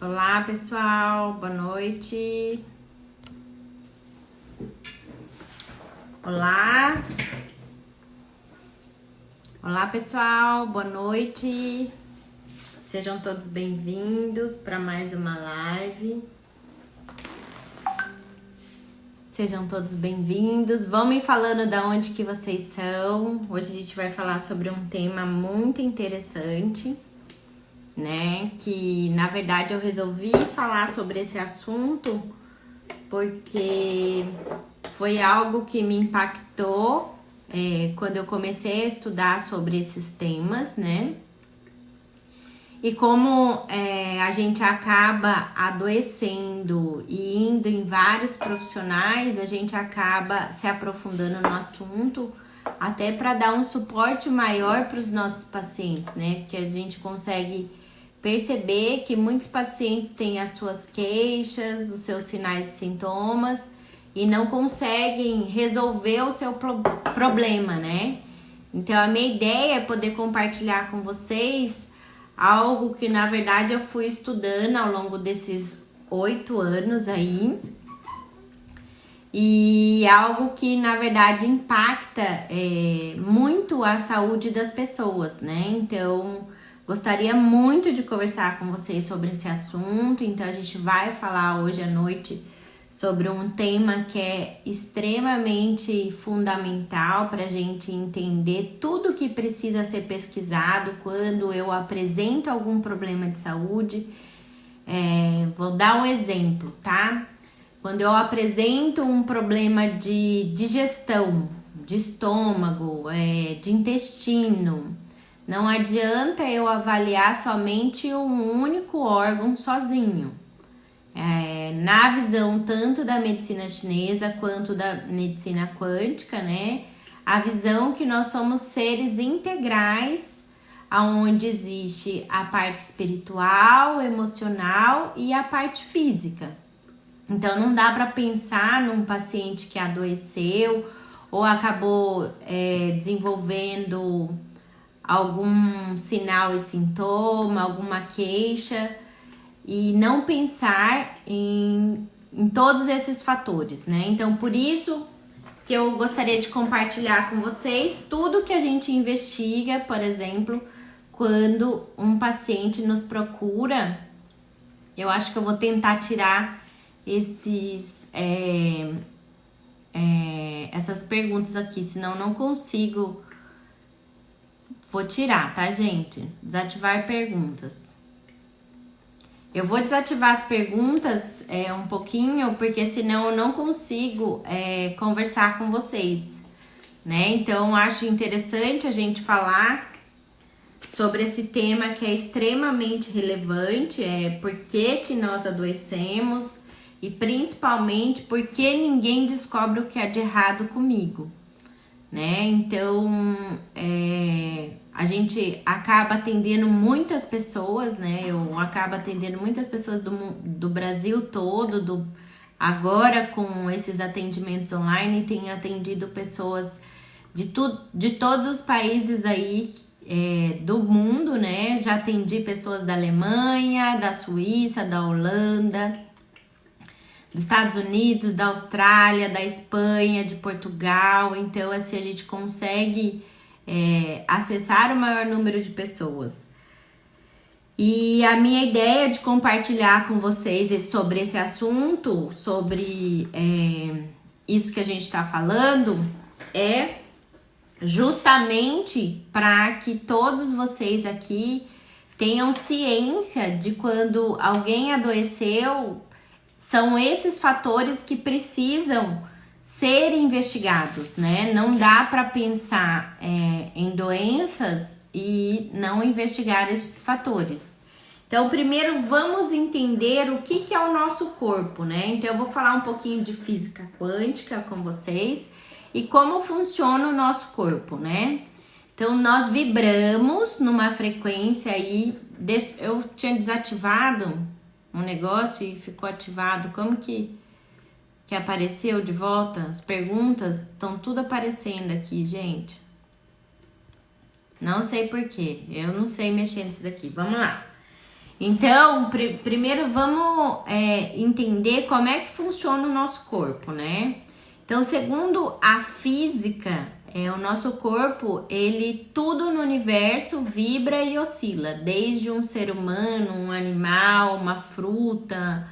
Olá, pessoal, boa noite. Olá. Olá, pessoal, boa noite. Sejam todos bem-vindos para mais uma live. Sejam todos bem-vindos. Vão me falando de onde que vocês são. Hoje a gente vai falar sobre um tema muito interessante, né? Que na verdade eu resolvi falar sobre esse assunto porque foi algo que me impactou quando eu comecei a estudar sobre esses temas, né? E como a gente acaba adoecendo e indo em vários profissionais, a gente acaba se aprofundando no assunto até para dar um suporte maior para os nossos pacientes, né? Porque a gente consegue perceber que muitos pacientes têm as suas queixas, os seus sinais e sintomas e não conseguem resolver o seu problema, né? Então a minha ideia é poder compartilhar com vocês algo que na verdade eu fui estudando ao longo desses 8 anos aí, e algo que na verdade impacta muito a saúde das pessoas, né? Então gostaria muito de conversar com vocês sobre esse assunto. Então a gente vai falar hoje à noite sobre um tema que é extremamente fundamental para a gente entender tudo que precisa ser pesquisado quando eu apresento algum problema de saúde. Vou dar um exemplo, tá? Quando eu apresento um problema de digestão, de estômago, de intestino, não adianta eu avaliar somente um único órgão sozinho. Na visão tanto da medicina chinesa quanto da medicina quântica, né? A visão que nós somos seres integrais, onde existe a parte espiritual, emocional e a parte física. Então não dá para pensar num paciente que adoeceu ou acabou desenvolvendo algum sinal e sintoma, alguma queixa, e não pensar em todos esses fatores, né? Então, por isso que eu gostaria de compartilhar com vocês tudo que a gente investiga, por exemplo, quando um paciente nos procura. Eu acho que eu vou tentar tirar essas perguntas aqui, senão não consigo. Vou tirar, tá, gente? Desativar perguntas. Eu vou desativar as perguntas um pouquinho, porque senão eu não consigo conversar com vocês, né? Então, acho interessante a gente falar sobre esse tema que é extremamente relevante, por que nós adoecemos e principalmente por que ninguém descobre o que é de errado comigo, né? Então, a gente acaba atendendo muitas pessoas, né? Eu acabo atendendo muitas pessoas do Brasil todo, agora com esses atendimentos online, tenho atendido pessoas de todos os países aí do mundo, né? Já atendi pessoas da Alemanha, da Suíça, da Holanda, dos Estados Unidos, da Austrália, da Espanha, de Portugal. Então, assim, a gente consegue acessar o maior número de pessoas. E a minha ideia de compartilhar com vocês sobre esse assunto, sobre isso que a gente está falando, é justamente para que todos vocês aqui tenham ciência de quando alguém adoeceu, são esses fatores que precisam ser investigados, né? Não dá para pensar em doenças e não investigar esses fatores. Então, primeiro vamos entender o que é o nosso corpo, né? Então, eu vou falar um pouquinho de física quântica com vocês e como funciona o nosso corpo, né? Então, nós vibramos numa frequência aí. Eu tinha desativado um negócio e ficou ativado. Como que apareceu de volta? As perguntas estão tudo aparecendo aqui, gente. Não sei porquê. Eu não sei mexer nisso daqui. Vamos lá. Então, primeiro vamos entender como é que funciona o nosso corpo, né? Então, segundo a física, o nosso corpo, tudo no universo vibra e oscila, desde um ser humano, um animal, uma fruta,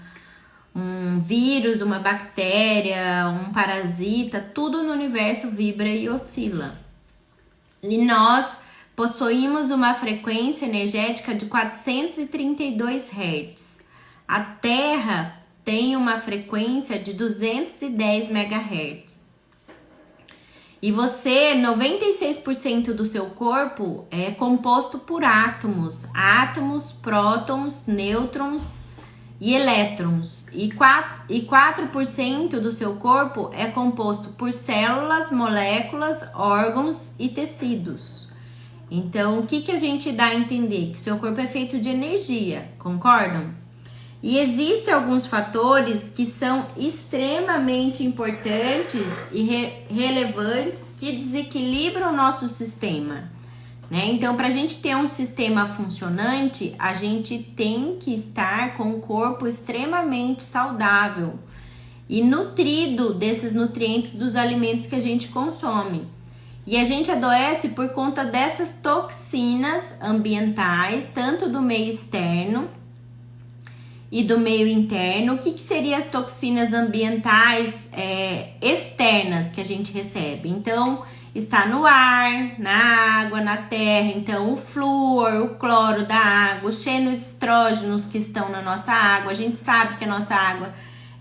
um vírus, uma bactéria, um parasita, tudo no universo vibra e oscila. E nós possuímos uma frequência energética de 432 Hz. A Terra tem uma frequência de 210 MHz. E você, 96% do seu corpo é composto por átomos, prótons, nêutrons e elétrons. E 4% do seu corpo é composto por células, moléculas, órgãos e tecidos. Então, o que a gente dá a entender? Que seu corpo é feito de energia, concordam? E existem alguns fatores que são extremamente importantes e relevantes que desequilibram o nosso sistema, né? Então, para a gente ter um sistema funcionante, a gente tem que estar com o corpo extremamente saudável e nutrido desses nutrientes dos alimentos que a gente consome. E a gente adoece por conta dessas toxinas ambientais, tanto do meio externo e do meio interno. O que seriam as toxinas ambientais externas que a gente recebe? Então, está no ar, na água, na terra. Então, o flúor, o cloro da água, os xenoestrógenos que estão na nossa água. A gente sabe que a nossa água,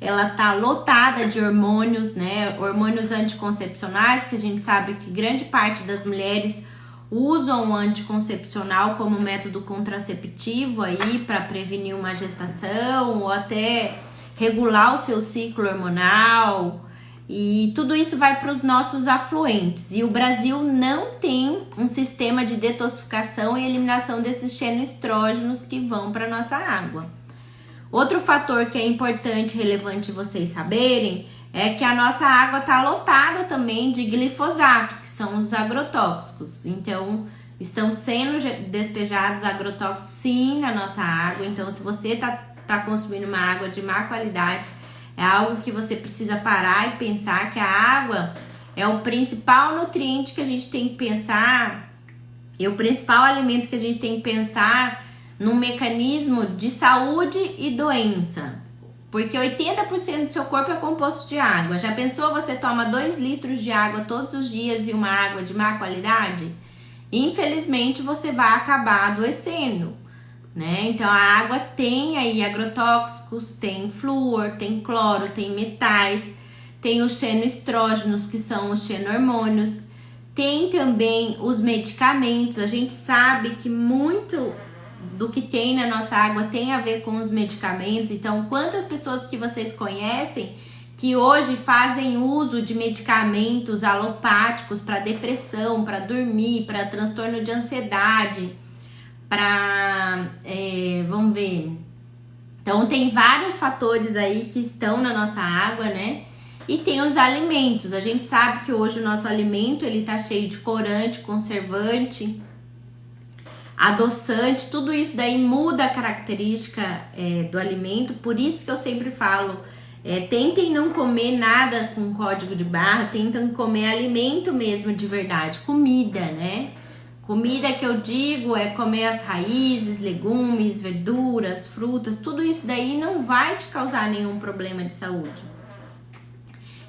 ela tá lotada de hormônios, né? Hormônios anticoncepcionais, que a gente sabe que grande parte das mulheres usam o anticoncepcional como método contraceptivo aí para prevenir uma gestação ou até regular o seu ciclo hormonal, e tudo isso vai para os nossos afluentes. E o Brasil não tem um sistema de detoxificação e eliminação desses xenoestrógenos que vão para nossa água. Outro fator que é importante e relevante vocês saberem é que a nossa água está lotada também de glifosato, que são os agrotóxicos. Então, estão sendo despejados agrotóxicos sim na nossa água. Então, se você tá consumindo uma água de má qualidade, é algo que você precisa parar e pensar que a água é o principal nutriente que a gente tem que pensar, e o principal alimento que a gente tem que pensar num mecanismo de saúde e doença. Porque 80% do seu corpo é composto de água. Já pensou, você toma 2 litros de água todos os dias e uma água de má qualidade? Infelizmente, você vai acabar adoecendo, né? Então, a água tem aí agrotóxicos, tem flúor, tem cloro, tem metais, tem os xenoestrógenos, que são os xenohormônios, tem também os medicamentos. A gente sabe que muito do que tem na nossa água tem a ver com os medicamentos. Então, quantas pessoas que vocês conhecem que hoje fazem uso de medicamentos alopáticos para depressão, para dormir, para transtorno de ansiedade, para, vamos ver. Então, tem vários fatores aí que estão na nossa água, né? E tem os alimentos. A gente sabe que hoje o nosso alimento, ele tá cheio de corante, conservante, adoçante, tudo isso daí muda a característica do alimento. Por isso que eu sempre falo, tentem não comer nada com código de barra, tentem comer alimento mesmo de verdade, comida, né? Comida que eu digo é comer as raízes, legumes, verduras, frutas, tudo isso daí não vai te causar nenhum problema de saúde.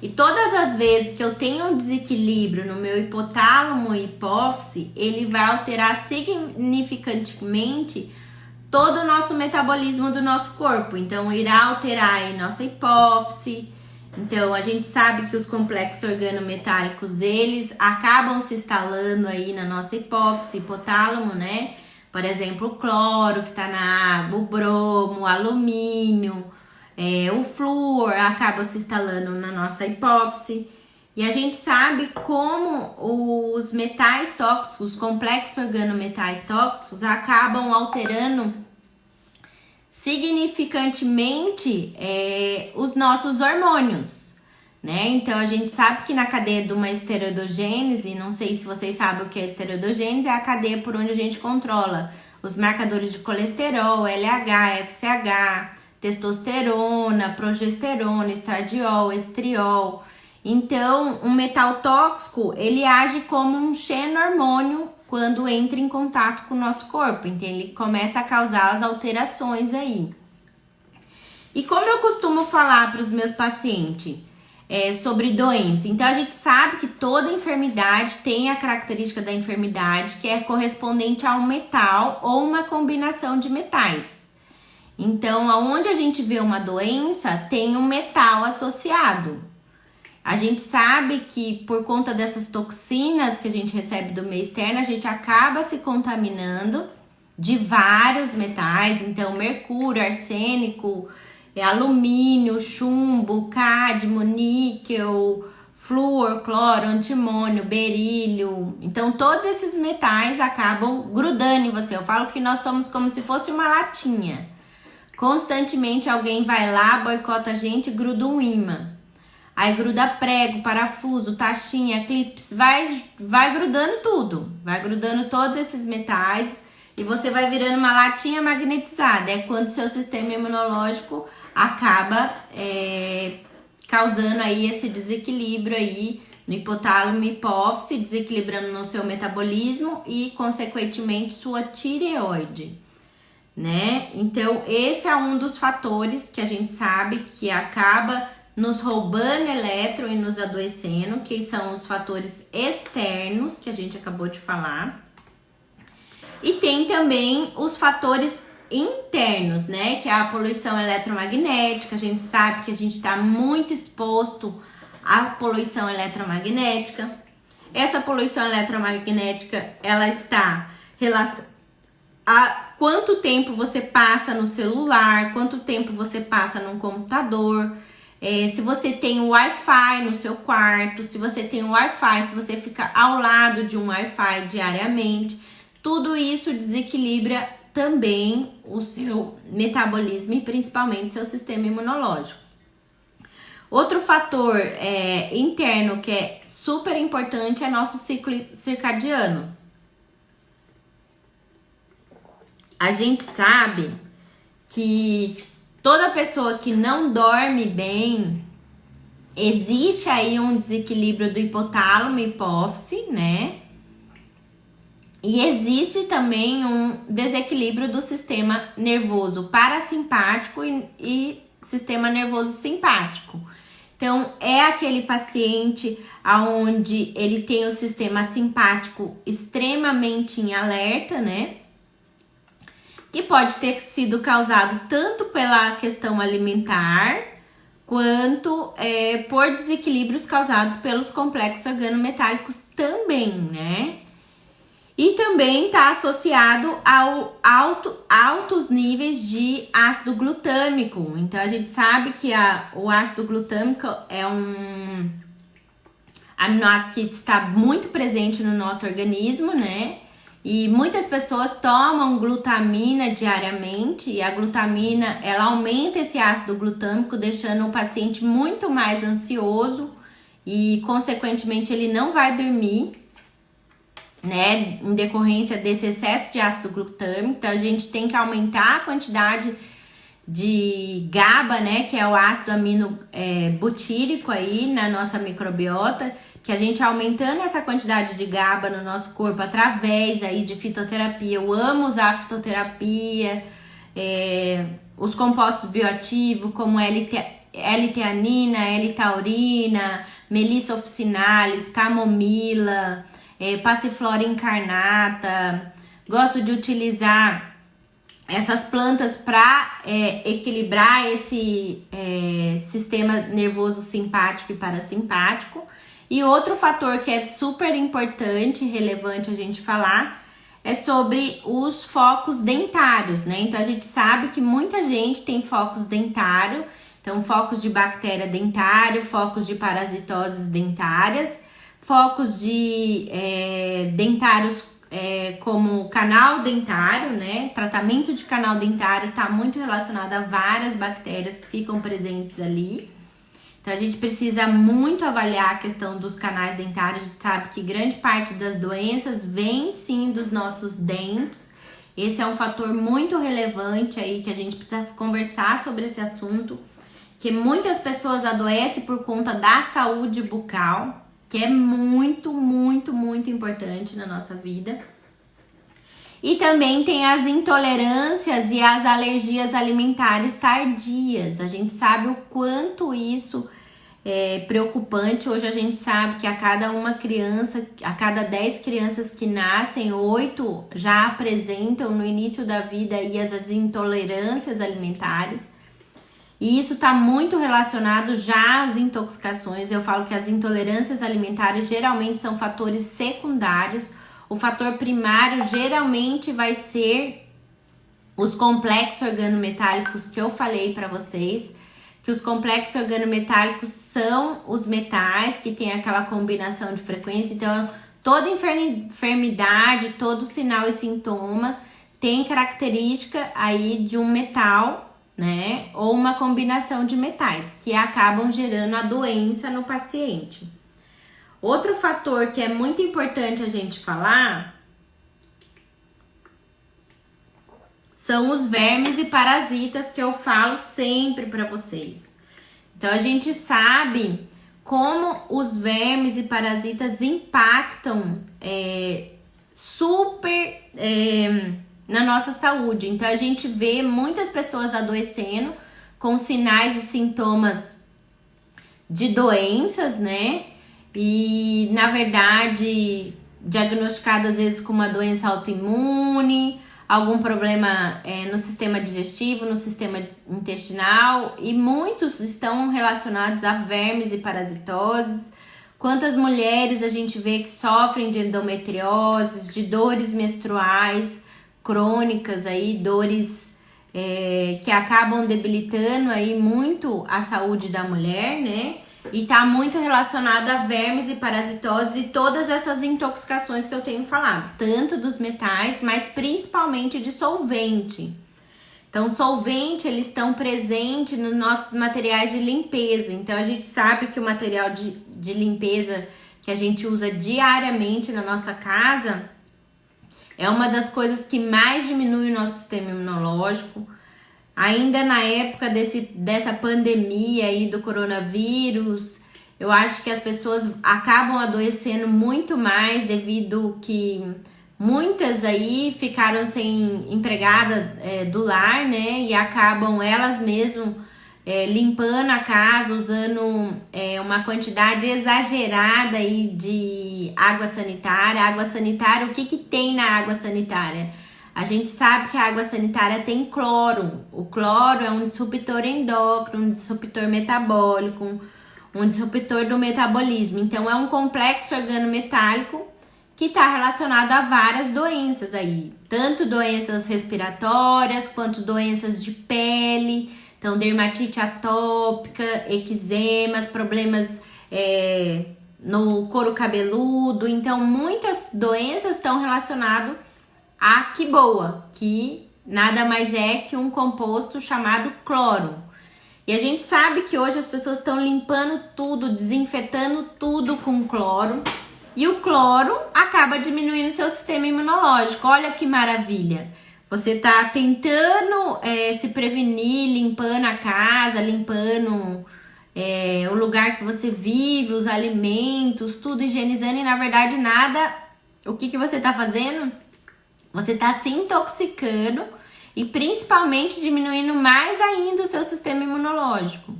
E todas as vezes que eu tenho um desequilíbrio no meu hipotálamo e hipófise, ele vai alterar significativamente todo o nosso metabolismo do nosso corpo. Então, irá alterar aí nossa hipófise. Então, a gente sabe que os complexos organometálicos, eles acabam se instalando aí na nossa hipófise, hipotálamo, né? Por exemplo, o cloro que está na água, o bromo, o alumínio, o flúor acaba se instalando na nossa hipófise. E a gente sabe como os metais tóxicos, os complexos organometais tóxicos, acabam alterando significantemente os nossos hormônios, né? Então a gente sabe que na cadeia de uma esteroidogênese, não sei se vocês sabem o que é esteroidogênese, é a cadeia por onde a gente controla os marcadores de colesterol, LH, FSH, testosterona, progesterona, estradiol, estriol. Então, um metal tóxico, ele age como um xeno-hormônio quando entra em contato com o nosso corpo. Então, ele começa a causar as alterações aí. E como eu costumo falar para os meus pacientes sobre doença, então a gente sabe que toda enfermidade tem a característica da enfermidade que é correspondente a um metal ou uma combinação de metais. Então, aonde a gente vê uma doença, tem um metal associado. A gente sabe que por conta dessas toxinas que a gente recebe do meio externo, a gente acaba se contaminando de vários metais, então mercúrio, arsênico, alumínio, chumbo, cádmio, níquel, flúor, cloro, antimônio, berílio. Então todos esses metais acabam grudando em você. Eu falo que nós somos como se fosse uma latinha. Constantemente alguém vai lá, boicota a gente e gruda um imã. Aí gruda prego, parafuso, taxinha, clips, vai grudando tudo. Vai grudando todos esses metais e você vai virando uma latinha magnetizada. É quando o seu sistema imunológico acaba causando aí esse desequilíbrio aí no hipotálamo e hipófise, desequilibrando no seu metabolismo e, consequentemente, sua tireoide, né? Então, esse é um dos fatores que a gente sabe que acaba nos roubando elétron e nos adoecendo, que são os fatores externos que a gente acabou de falar. E tem também os fatores internos, né? Que é a poluição eletromagnética. A gente sabe que a gente está muito exposto à poluição eletromagnética. Essa poluição eletromagnética, ela está relacionada a quanto tempo você passa no celular, quanto tempo você passa no computador. Se você tem um Wi-Fi no seu quarto, se você tem um Wi-Fi, se você fica ao lado de um Wi-Fi diariamente, tudo isso desequilibra também o seu metabolismo e principalmente seu sistema imunológico. Outro fator interno que é super importante é nosso ciclo circadiano. A gente sabe que toda pessoa que não dorme bem, existe aí um desequilíbrio do hipotálamo e hipófise, né? E existe também um desequilíbrio do sistema nervoso parasimpático e sistema nervoso simpático. Então, é aquele paciente onde ele tem o sistema simpático extremamente em alerta, né? Que pode ter sido causado tanto pela questão alimentar, quanto por desequilíbrios causados pelos complexos organometálicos também, né? E também está associado ao altos níveis de ácido glutâmico. Então, a gente sabe que o ácido glutâmico é um aminoácido que está muito presente no nosso organismo, né? E muitas pessoas tomam glutamina diariamente e a glutamina, ela aumenta esse ácido glutâmico, deixando o paciente muito mais ansioso e, consequentemente, ele não vai dormir, né, em decorrência desse excesso de ácido glutâmico. Então, a gente tem que aumentar a quantidade de GABA, né, que é o ácido amino butírico aí na nossa microbiota, que a gente aumentando essa quantidade de GABA no nosso corpo através aí de fitoterapia. Eu amo usar a fitoterapia, os compostos bioativos como L-teanina, L-taurina, Melissa officinalis, camomila, passiflora incarnata. Gosto de utilizar essas plantas para equilibrar esse sistema nervoso simpático e parasimpático. E outro fator que é super importante e relevante a gente falar é sobre os focos dentários, né? Então, a gente sabe que muita gente tem focos dentários, então focos de bactéria dentário, focos de parasitoses dentárias, focos de dentários como canal dentário, né? Tratamento de canal dentário está muito relacionado a várias bactérias que ficam presentes ali. Então a gente precisa muito avaliar a questão dos canais dentários. A gente sabe que grande parte das doenças vem sim dos nossos dentes. Esse é um fator muito relevante aí que a gente precisa conversar sobre esse assunto, que muitas pessoas adoecem por conta da saúde bucal, que é muito, muito, muito importante na nossa vida. E também tem as intolerâncias e as alergias alimentares tardias. A gente sabe o quanto isso é preocupante. Hoje a gente sabe que a cada 10 crianças que nascem, 8 já apresentam no início da vida aí as intolerâncias alimentares. E isso está muito relacionado já às intoxicações. Eu falo que as intolerâncias alimentares geralmente são fatores secundários. O fator primário geralmente vai ser os complexos organometálicos que eu falei para vocês, que os complexos organometálicos são os metais que tem aquela combinação de frequência. Então, toda enfermidade, todo sinal e sintoma tem característica aí de um metal, né? Ou uma combinação de metais que acabam gerando a doença no paciente. Outro fator que é muito importante a gente falar são os vermes e parasitas, que eu falo sempre para vocês. Então a gente sabe como os vermes e parasitas impactam super na nossa saúde. Então a gente vê muitas pessoas adoecendo com sinais e sintomas de doenças, né? E, na verdade, diagnosticado às vezes com uma doença autoimune, algum problema no sistema digestivo, no sistema intestinal, e muitos estão relacionados a vermes e parasitoses. Quantas mulheres a gente vê que sofrem de endometriose, de dores menstruais crônicas, aí, dores que acabam debilitando aí muito a saúde da mulher, né? E tá muito relacionado a vermes e parasitoses e todas essas intoxicações que eu tenho falado, tanto dos metais, mas principalmente de solvente. Então, solvente, eles estão presentes nos nossos materiais de limpeza. Então, a gente sabe que o material de limpeza que a gente usa diariamente na nossa casa é uma das coisas que mais diminui o nosso sistema imunológico. Ainda na época dessa pandemia aí do coronavírus, eu acho que as pessoas acabam adoecendo muito mais devido que muitas aí ficaram sem empregada do lar, né? E acabam elas mesmas limpando a casa, usando uma quantidade exagerada aí de água sanitária. Água sanitária, o que tem na água sanitária? A gente sabe que a água sanitária tem cloro. O cloro é um disruptor endócrino, um disruptor metabólico, um disruptor do metabolismo. Então, é um complexo organometálico que está relacionado a várias doenças aí. Tanto doenças respiratórias, quanto doenças de pele. Então, dermatite atópica, eczemas, problemas no couro cabeludo. Então, muitas doenças estão relacionadas a quiboa, que nada mais é que um composto chamado cloro. E a gente sabe que hoje as pessoas estão limpando tudo, desinfetando tudo com cloro. E o cloro acaba diminuindo o seu sistema imunológico. Olha que maravilha! Você tá tentando se prevenir, limpando a casa, limpando o lugar que você vive, os alimentos, tudo higienizando. E na verdade nada, o que você tá fazendo? Você está se intoxicando e principalmente diminuindo mais ainda o seu sistema imunológico.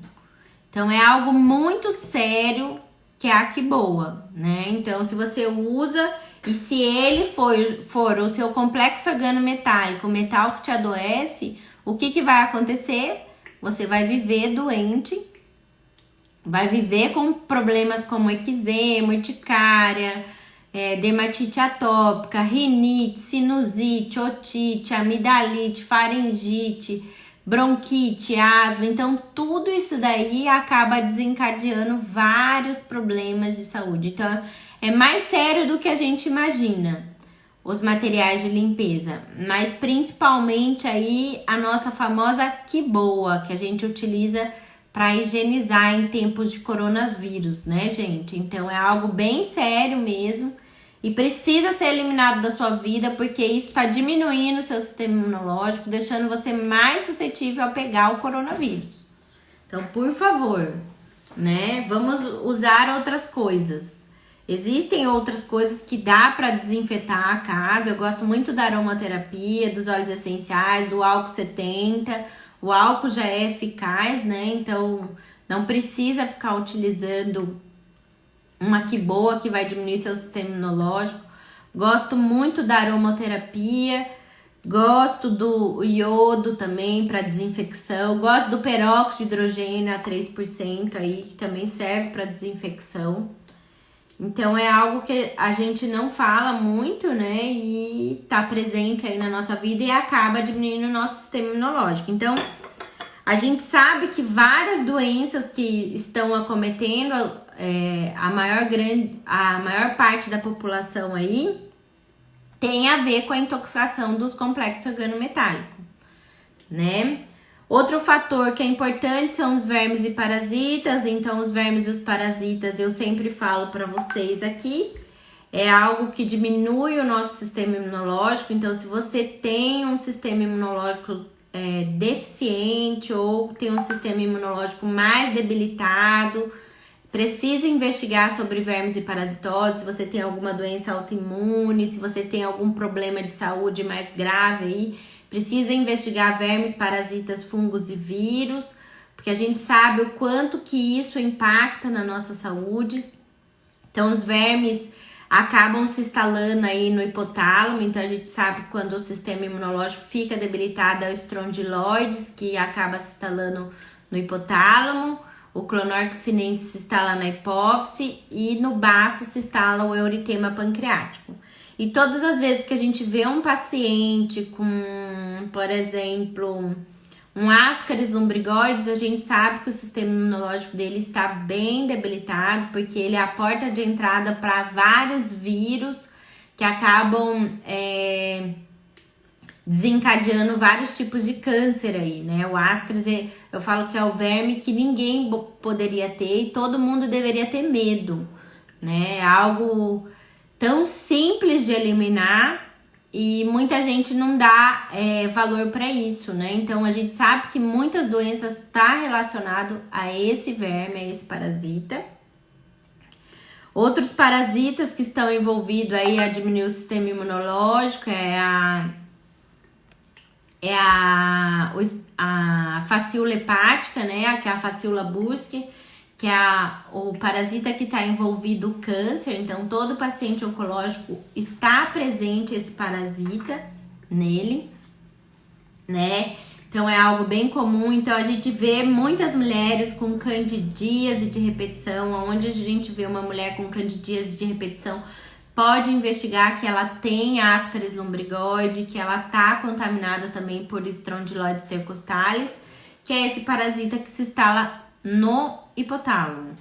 Então, é algo muito sério que é a quiboa, né? Então, se você usa e se ele for o seu complexo organometálico, o metal que te adoece, o que vai acontecer? Você vai viver doente, vai viver com problemas como eczema, urticária, dermatite atópica, rinite, sinusite, otite, amidalite, faringite, bronquite, asma. Então, tudo isso daí acaba desencadeando vários problemas de saúde. Então, é mais sério do que a gente imagina, os materiais de limpeza. Mas, principalmente aí, a nossa famosa quiboa, que a gente utiliza para higienizar em tempos de coronavírus, né, gente? Então é algo bem sério mesmo e precisa ser eliminado da sua vida, porque isso está diminuindo o seu sistema imunológico, deixando você mais suscetível a pegar o coronavírus. Então, por favor, né, vamos usar outras coisas. Existem outras coisas que dá para desinfetar a casa. Eu gosto muito da aromaterapia, dos óleos essenciais, do álcool 70. O álcool já é eficaz, né? Então não precisa ficar utilizando uma que boa que vai diminuir seu sistema imunológico. Gosto muito da aromaterapia. Gosto do iodo também para desinfecção. Gosto do peróxido de hidrogênio a 3% aí, que também serve para desinfecção. Então é algo que a gente não fala muito, né? E tá presente aí na nossa vida e acaba diminuindo o nosso sistema imunológico. Então, a gente sabe que várias doenças que estão acometendo a maior parte da população aí tem a ver com a intoxicação dos complexos organometálicos, né? Outro fator que é importante são os vermes e parasitas. Então, os vermes e os parasitas, eu sempre falo para vocês aqui, é algo que diminui o nosso sistema imunológico. Então, se você tem um sistema imunológico deficiente ou tem um sistema imunológico mais debilitado, precisa investigar sobre vermes e parasitose. Se você tem alguma doença autoimune, se você tem algum problema de saúde mais grave aí, precisa investigar vermes, parasitas, fungos e vírus, porque a gente sabe o quanto que isso impacta na nossa saúde. Então, os vermes acabam se instalando aí no hipotálamo, então a gente sabe que quando o sistema imunológico fica debilitado, é o estrondiloides, que acaba se instalando no hipotálamo, o clonorexinense se instala na hipófise e no baço se instala o euritema pancreático. E todas as vezes que a gente vê um paciente com, por exemplo, um Ascaris lumbrigoides, a gente sabe que o sistema imunológico dele está bem debilitado, porque ele é a porta de entrada para vários vírus que acabam desencadeando vários tipos de câncer aí, né? O Ascaris, eu falo que é o verme que ninguém poderia ter e todo mundo deveria ter medo, né? É algo tão simples de eliminar e muita gente não dá valor para isso, né? Então a gente sabe que muitas doenças estão relacionadas a esse verme, a esse parasita. Outros parasitas que estão envolvidos aí a diminuir o sistema imunológico a fascícula hepática, né? Que é a fascícula Buschke, que é o parasita que está envolvido o câncer. Então, todo paciente oncológico está presente esse parasita nele, né? Então, é algo bem comum. Então, a gente vê muitas mulheres com candidíase de repetição. Onde a gente vê uma mulher com candidíase de repetição, pode investigar que ela tem Ascaris lumbrigoide, que ela está contaminada também por Strongyloides tercostalis, que é esse parasita que se instala no hipotálamo.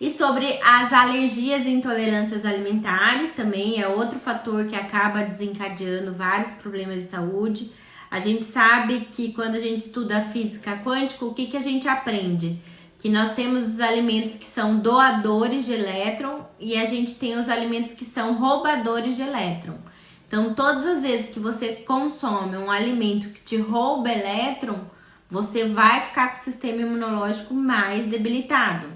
E sobre as alergias e intolerâncias alimentares, também é outro fator que acaba desencadeando vários problemas de saúde. A gente sabe que quando a gente estuda física quântica, o que a gente aprende? Que nós temos os alimentos que são doadores de elétron e a gente tem os alimentos que são roubadores de elétron. Então, todas as vezes que você consome um alimento que te rouba elétron, você vai ficar com o sistema imunológico mais debilitado.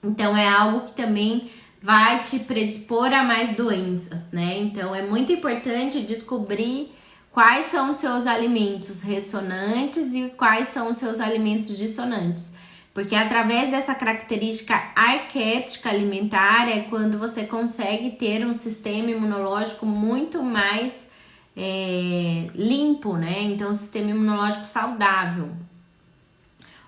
Então, é algo que também vai te predispor a mais doenças, né? Então, é muito importante descobrir quais são os seus alimentos ressonantes e quais são os seus alimentos dissonantes. Porque através dessa característica arquétipca alimentar é quando você consegue ter um sistema imunológico muito mais limpo, né? Então, um sistema imunológico saudável.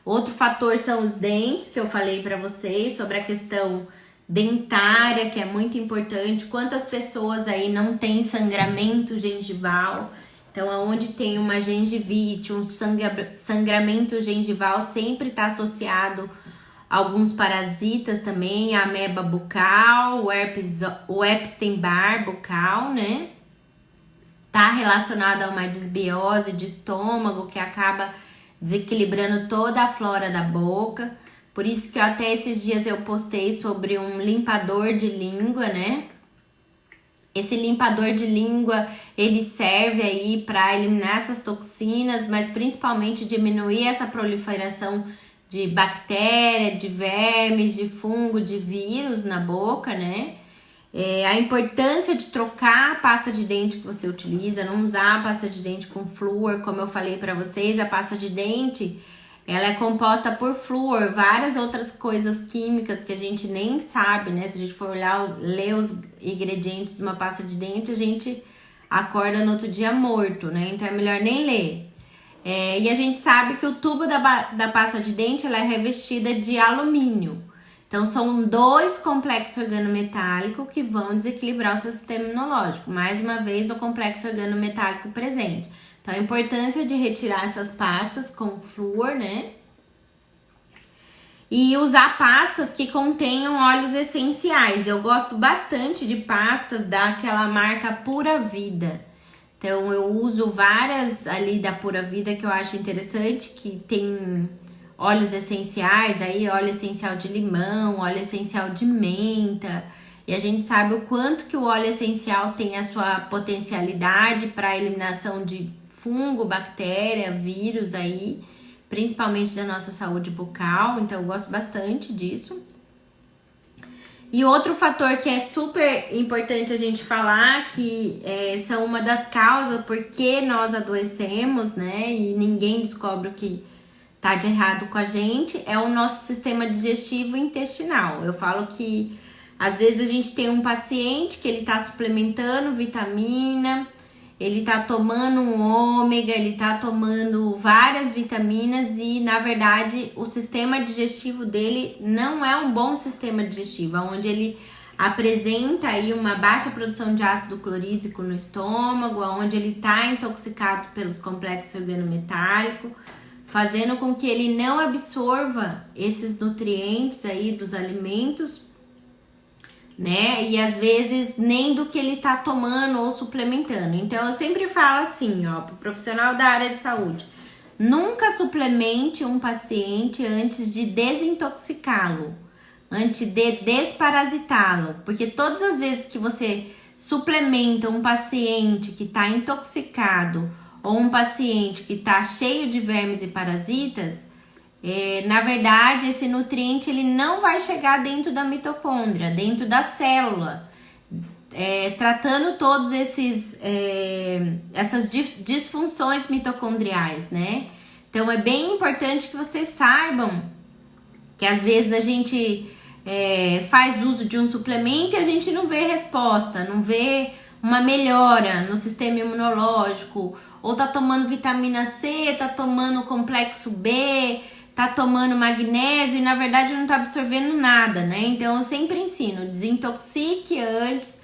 Outro fator são os dentes, que eu falei para vocês sobre a questão dentária, que é muito importante. Quantas pessoas aí não têm sangramento gengival? Então, onde tem uma gengivite, um sangramento gengival, sempre está associado a alguns parasitas também, a ameba bucal, o Epstein-Barr bucal, né? Tá relacionado a uma desbiose de estômago que acaba desequilibrando toda a flora da boca. Por isso que até esses dias eu postei sobre um limpador de língua, né? Esse limpador de língua, ele serve aí para eliminar essas toxinas, mas principalmente diminuir essa proliferação de bactéria, de vermes, de fungo, de vírus na boca, né? A importância de trocar a pasta de dente que você utiliza, não usar a pasta de dente com flúor, como eu falei para vocês, a pasta de dente, ela é composta por flúor, várias outras coisas químicas que a gente nem sabe, né? Se a gente for olhar, ler os ingredientes de uma pasta de dente, a gente acorda no outro dia morto, né? Então é melhor nem ler. E a gente sabe que o tubo da pasta de dente, ela é revestida de alumínio. Então, são 2 complexos organometálicos que vão desequilibrar o seu sistema imunológico. Mais uma vez, o complexo organometálico presente. Então, a importância de retirar essas pastas com flúor, né? E usar pastas que contenham óleos essenciais. Eu gosto bastante de pastas daquela marca Pura Vida. Então, eu uso várias ali da Pura Vida que eu acho interessante, que tem óleos essenciais, aí óleo essencial de limão, óleo essencial de menta. E a gente sabe o quanto que o óleo essencial tem a sua potencialidade para a eliminação de fungo, bactéria, vírus aí, principalmente da nossa saúde bucal. Então eu gosto bastante disso. E outro fator que é super importante a gente falar, que são uma das causas por que nós adoecemos, né? E ninguém descobre o que tá de errado com a gente, é o nosso sistema digestivo e intestinal. Eu falo que às vezes a gente tem um paciente que ele tá suplementando vitamina, ele tá tomando um ômega, ele tá tomando várias vitaminas e na verdade o sistema digestivo dele não é um bom sistema digestivo, onde ele apresenta aí uma baixa produção de ácido clorídrico no estômago, onde ele tá intoxicado pelos complexos organometálicos, fazendo com que ele não absorva esses nutrientes aí dos alimentos, né? E às vezes nem do que ele tá tomando ou suplementando. Então eu sempre falo assim, ó, pro profissional da área de saúde, nunca suplemente um paciente antes de desintoxicá-lo, antes de desparasitá-lo, porque todas as vezes que você suplementa um paciente que tá intoxicado ou um paciente que está cheio de vermes e parasitas, na verdade, esse nutriente ele não vai chegar dentro da mitocôndria, dentro da célula, tratando todos essas disfunções mitocondriais, né? Então, é bem importante que vocês saibam que às vezes a gente faz uso de um suplemento e a gente não vê resposta, não vê uma melhora no sistema imunológico, ou tá tomando vitamina C, tá tomando complexo B, tá tomando magnésio e na verdade não tá absorvendo nada, né? Então eu sempre ensino, desintoxique antes,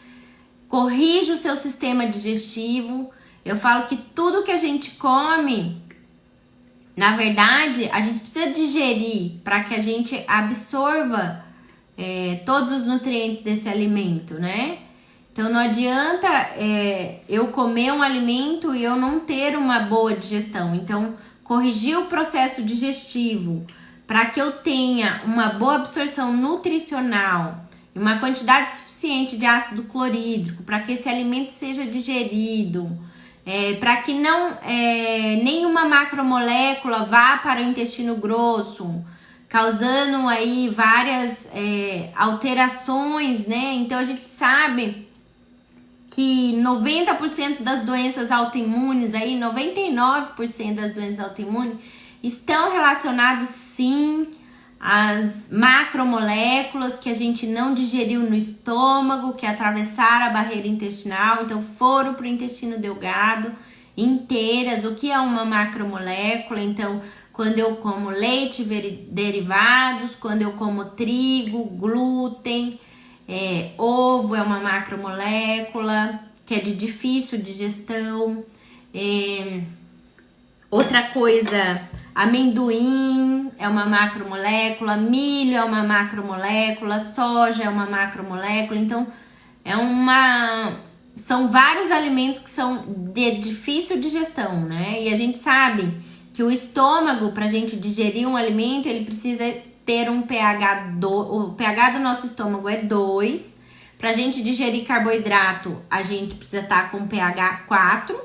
corrija o seu sistema digestivo. Eu falo que tudo que a gente come, na verdade, a gente precisa digerir para que a gente absorva todos os nutrientes desse alimento, né? Então não adianta eu comer um alimento e eu não ter uma boa digestão. Então corrigir o processo digestivo para que eu tenha uma boa absorção nutricional e uma quantidade suficiente de ácido clorídrico para que esse alimento seja digerido, para que não nenhuma macromolécula vá para o intestino grosso, causando aí várias alterações, né? Então a gente sabe que 90% das doenças autoimunes, aí 99% das doenças autoimunes estão relacionadas sim às macromoléculas que a gente não digeriu no estômago, que atravessaram a barreira intestinal, então foram para o intestino delgado inteiras. O que é uma macromolécula? Então, quando eu como leite derivados, quando eu como trigo, glúten, ovo é uma macromolécula que é de difícil digestão. Outra coisa, amendoim é uma macromolécula, milho é uma macromolécula, soja é uma macromolécula. Então são vários alimentos que são de difícil digestão, né? E a gente sabe que o estômago, para a gente digerir um alimento, ele precisa ter um pH, o pH do nosso estômago é 2. Para a gente digerir carboidrato, a gente precisa estar com pH 4.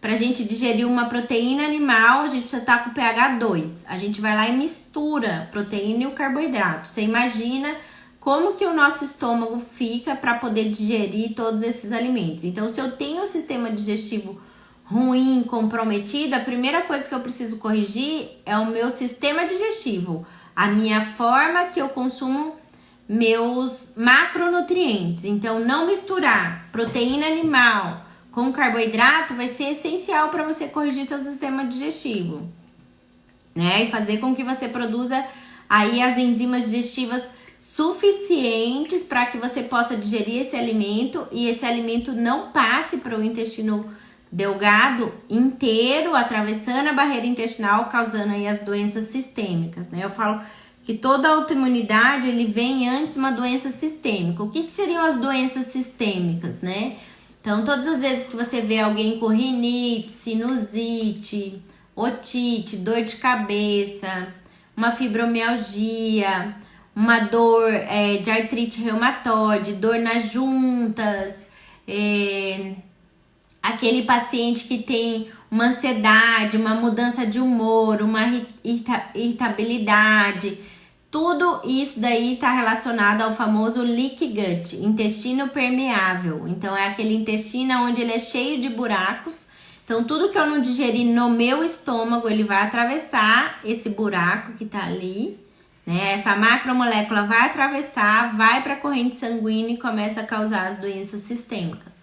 Para a gente digerir uma proteína animal, a gente precisa estar com pH 2. A gente vai lá e mistura a proteína e o carboidrato. Você imagina como que o nosso estômago fica para poder digerir todos esses alimentos. Então, se eu tenho um sistema digestivo ruim, comprometido, a primeira coisa que eu preciso corrigir é o meu sistema digestivo, a minha forma que eu consumo meus macronutrientes. Então, não misturar proteína animal com carboidrato vai ser essencial para você corrigir seu sistema digestivo, né? E fazer com que você produza aí as enzimas digestivas suficientes para que você possa digerir esse alimento e esse alimento não passe para o intestino delgado inteiro, atravessando a barreira intestinal, causando aí as doenças sistêmicas, né? Eu falo que toda autoimunidade, ele vem antes de uma doença sistêmica. O que seriam as doenças sistêmicas, né? Então, todas as vezes que você vê alguém com rinite, sinusite, otite, dor de cabeça, uma fibromialgia, uma dor de artrite reumatoide, dor nas juntas, aquele paciente que tem uma ansiedade, uma mudança de humor, uma irritabilidade, tudo isso daí está relacionado ao famoso leaky gut, intestino permeável. Então, é aquele intestino onde ele é cheio de buracos. Então, tudo que eu não digeri no meu estômago, ele vai atravessar esse buraco que tá ali, né? Essa macromolécula vai atravessar, vai para a corrente sanguínea e começa a causar as doenças sistêmicas.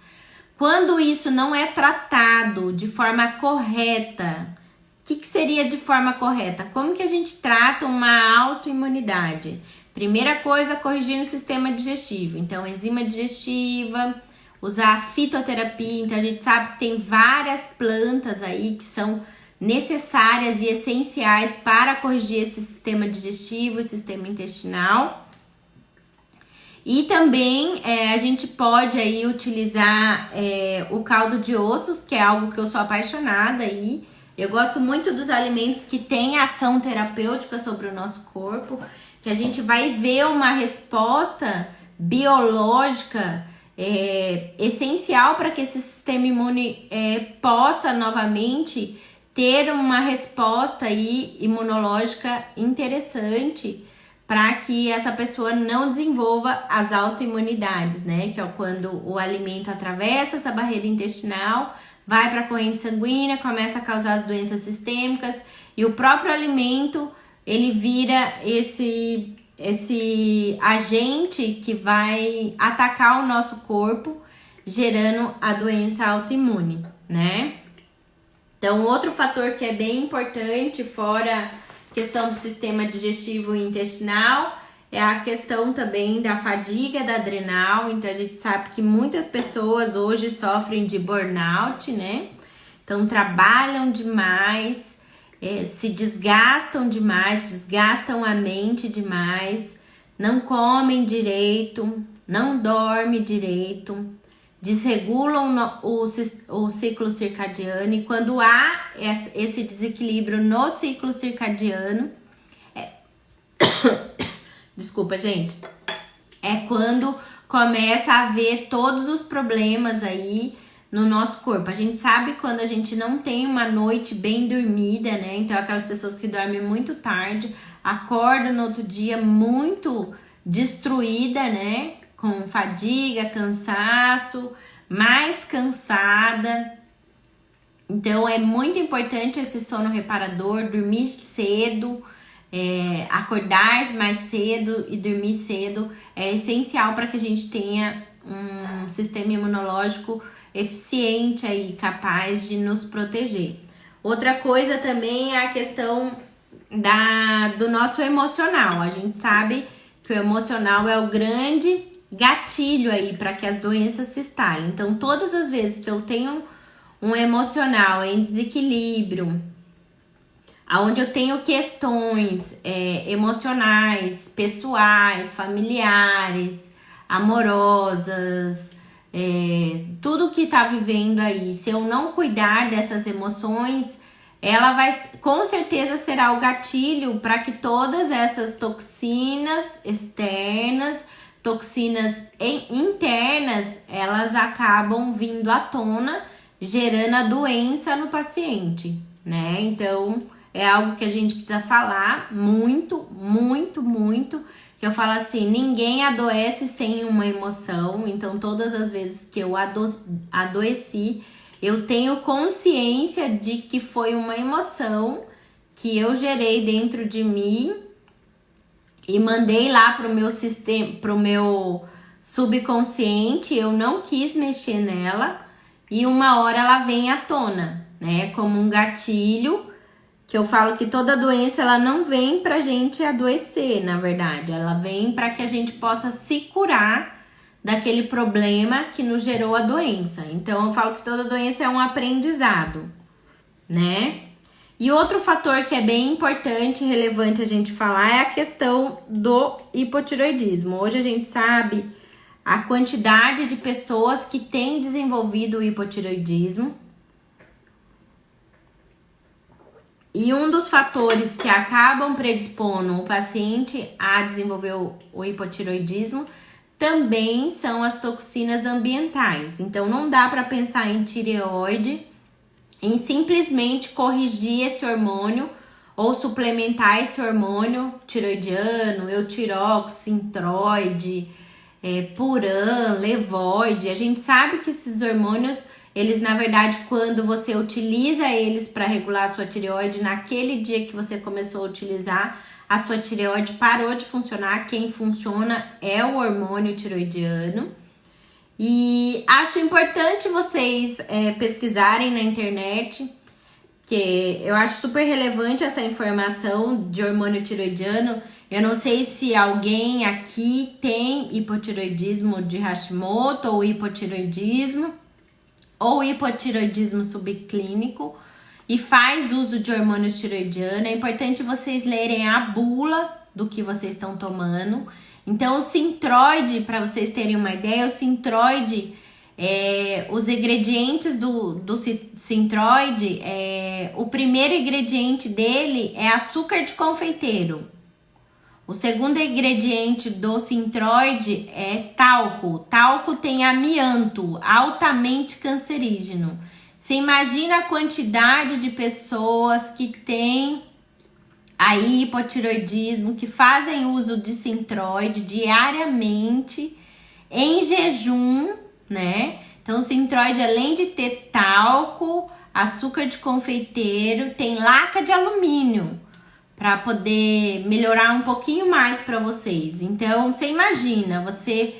Quando isso não é tratado de forma correta, o que seria de forma correta? Como que a gente trata uma autoimunidade? Primeira coisa, corrigir o sistema digestivo. Então, enzima digestiva, usar fitoterapia. Então, a gente sabe que tem várias plantas aí que são necessárias e essenciais para corrigir esse sistema digestivo e sistema intestinal. E também a gente pode aí utilizar o caldo de ossos, que é algo que eu sou apaixonada aí. Eu gosto muito dos alimentos que têm ação terapêutica sobre o nosso corpo, que a gente vai ver uma resposta biológica essencial para que esse sistema imune possa novamente ter uma resposta aí imunológica interessante para que essa pessoa não desenvolva as autoimunidades, né? Que é quando o alimento atravessa essa barreira intestinal, vai para a corrente sanguínea, começa a causar as doenças sistêmicas e o próprio alimento, ele vira esse agente que vai atacar o nosso corpo, gerando a doença autoimune, né? Então, outro fator que é bem importante, fora a questão do sistema digestivo e intestinal, é a questão também da fadiga da adrenal. Então, a gente sabe que muitas pessoas hoje sofrem de burnout, né? Então, trabalham demais, se desgastam demais, desgastam a mente demais, não comem direito, não dormem direito, desregulam o ciclo circadiano. E quando há esse desequilíbrio no ciclo circadiano, desculpa, gente, é quando começa a haver todos os problemas aí no nosso corpo. A gente sabe quando a gente não tem uma noite bem dormida, né? Então, aquelas pessoas que dormem muito tarde, acordam no outro dia muito destruída, né? Com fadiga, cansaço, mais cansada. Então, é muito importante esse sono reparador, dormir cedo, acordar mais cedo e dormir cedo. É essencial para que a gente tenha um sistema imunológico eficiente aí, capaz de nos proteger. Outra coisa também é a questão do nosso emocional. A gente sabe que o emocional é o grande gatilho aí para que as doenças se instalem. Então, todas as vezes que eu tenho um emocional em desequilíbrio, onde eu tenho questões emocionais, pessoais, familiares, amorosas, tudo que tá vivendo aí, se eu não cuidar dessas emoções, ela vai, com certeza, será o gatilho para que todas essas toxinas externas, toxinas internas, elas acabam vindo à tona, gerando a doença no paciente, né? Então, é algo que a gente precisa falar muito, muito, muito, que eu falo assim, ninguém adoece sem uma emoção. Então, todas as vezes que eu adoeci, eu tenho consciência de que foi uma emoção que eu gerei dentro de mim e mandei lá pro meu sistema, pro meu subconsciente. Eu não quis mexer nela e uma hora ela vem à tona, né? Como um gatilho, que eu falo que toda doença ela não vem pra gente adoecer, na verdade. Ela vem para que a gente possa se curar daquele problema que nos gerou a doença. Então, eu falo que toda doença é um aprendizado, né? E outro fator que é bem importante e relevante a gente falar é a questão do hipotireoidismo. Hoje a gente sabe a quantidade de pessoas que têm desenvolvido o hipotireoidismo. E um dos fatores que acabam predispondo o paciente a desenvolver o hipotireoidismo também são as toxinas ambientais. Então, não dá para pensar em tireoide, em simplesmente corrigir esse hormônio ou suplementar esse hormônio tiroidiano, eutirox, sintroide, puran, levoide. A gente sabe que esses hormônios, eles na verdade, quando você utiliza eles para regular a sua tireoide, naquele dia que você começou a utilizar, a sua tireoide parou de funcionar. Quem funciona é o hormônio tiroidiano. E acho importante vocês pesquisarem na internet, que eu acho super relevante essa informação de hormônio tiroidiano. Eu não sei se alguém aqui tem hipotireoidismo de Hashimoto ou hipotireoidismo subclínico e faz uso de hormônios tiroidiano. É importante vocês lerem a bula do que vocês estão tomando. Então, o Synthroid, para vocês terem uma ideia, o Synthroid, os ingredientes do Synthroid, o primeiro ingrediente dele é açúcar de confeiteiro. O segundo ingrediente do Synthroid é talco. O talco tem amianto, altamente cancerígeno. Você imagina a quantidade de pessoas que têm aí hipotireoidismo, que fazem uso de Synthroid diariamente, em jejum, né? Então, o Synthroid, além de ter talco, açúcar de confeiteiro, tem laca de alumínio, para poder melhorar um pouquinho mais para vocês. Então, você imagina, você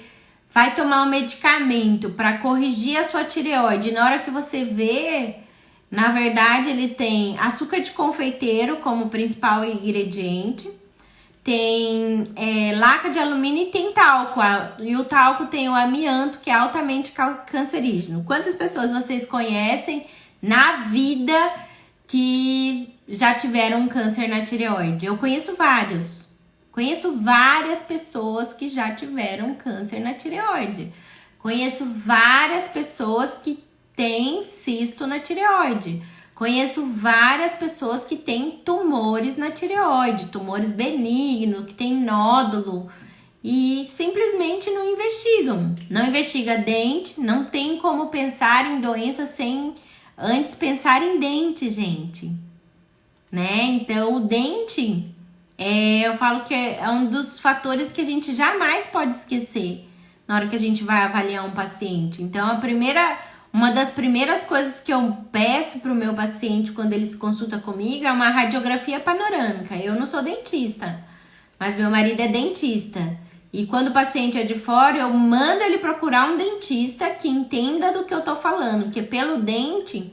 vai tomar um medicamento para corrigir a sua tireoide, na hora que você vê, na verdade, ele tem açúcar de confeiteiro como principal ingrediente, tem laca de alumínio e tem talco. E o talco tem o amianto, que é altamente cancerígeno. Quantas pessoas vocês conhecem na vida que já tiveram um câncer na tireoide? Eu conheço vários. Conheço várias pessoas que já tiveram câncer na tireoide. Conheço várias pessoas que têm cisto na tireoide. Conheço várias pessoas que têm tumores na tireoide, tumores benignos, que têm nódulo e simplesmente não investigam. Não investiga dente, não tem como pensar em doença sem antes pensar em dente, gente. Né? Então, o dente, eu falo que é um dos fatores que a gente jamais pode esquecer na hora que a gente vai avaliar um paciente. Então, uma das primeiras coisas que eu peço para o meu paciente quando ele se consulta comigo é uma radiografia panorâmica. Eu não sou dentista, mas meu marido é dentista. E quando o paciente é de fora, eu mando ele procurar um dentista que entenda do que eu tô falando, porque pelo dente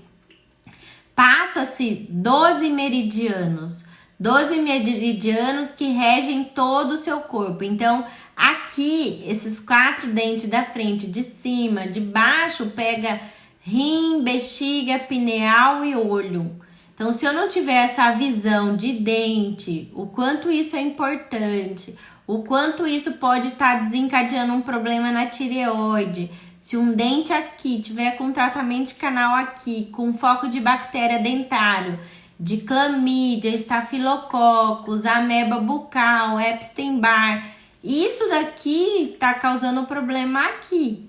passa-se 12 meridianos. 12 meridianos que regem todo o seu corpo. Então, aqui, esses 4 dentes da frente, de cima, de baixo, pega rim, bexiga, pineal e olho. Então, se eu não tiver essa visão de dente, o quanto isso é importante, o quanto isso pode estar desencadeando um problema na tireoide. Se um dente aqui tiver com tratamento de canal aqui, com foco de bactéria dentário, de clamídia, estafilococcus, ameba bucal, Epstein-Barr. Isso daqui tá causando problema aqui,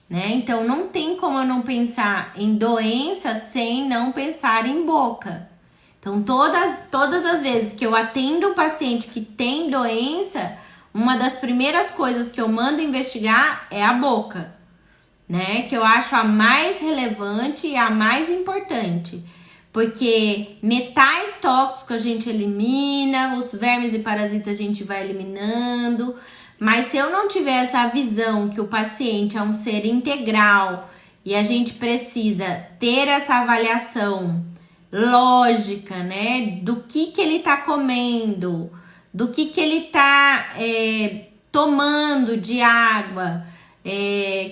né? Então não tem como eu não pensar em doença sem não pensar em boca. Então todas as vezes que eu atendo um paciente que tem doença, uma das primeiras coisas que eu mando investigar é a boca, né? Que eu acho a mais relevante e a mais importante. Porque metais tóxicos a gente elimina, os vermes e parasitas a gente vai eliminando. Mas se eu não tiver essa visão que o paciente é um ser integral e a gente precisa ter essa avaliação lógica, né? Do que ele tá comendo, do que ele tá tomando de água,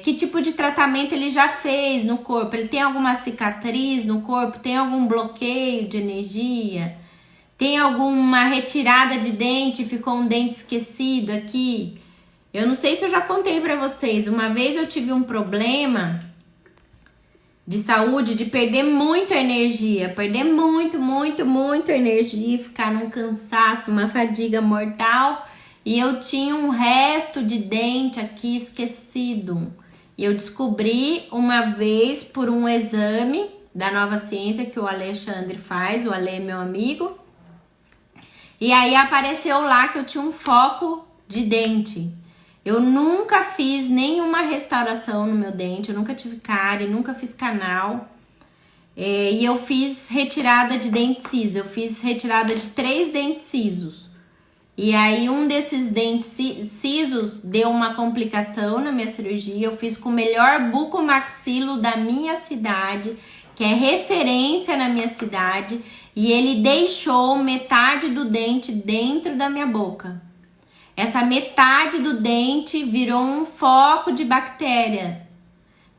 que tipo de tratamento ele já fez no corpo, ele tem alguma cicatriz no corpo, tem algum bloqueio de energia, tem alguma retirada de dente, ficou um dente esquecido aqui. Eu não sei se eu já contei pra vocês, uma vez eu tive um problema de saúde, de perder muita energia, perder muito energia, ficar num cansaço, uma fadiga mortal, e eu tinha um resto de dente aqui esquecido. E eu descobri uma vez por um exame da Nova Ciência que o Alexandre faz, o Ale é meu amigo, e aí apareceu lá que eu tinha um foco de dente. Eu nunca fiz nenhuma restauração no meu dente, eu nunca tive cárie, nunca fiz canal. E eu fiz retirada de dente ciso, eu fiz retirada de 3 dentes cisos. E aí um desses dentes cisos deu uma complicação na minha cirurgia. Eu fiz com o melhor bucomaxilo da minha cidade, que é referência na minha cidade. E ele deixou metade do dente dentro da minha boca. Essa metade do dente virou um foco de bactéria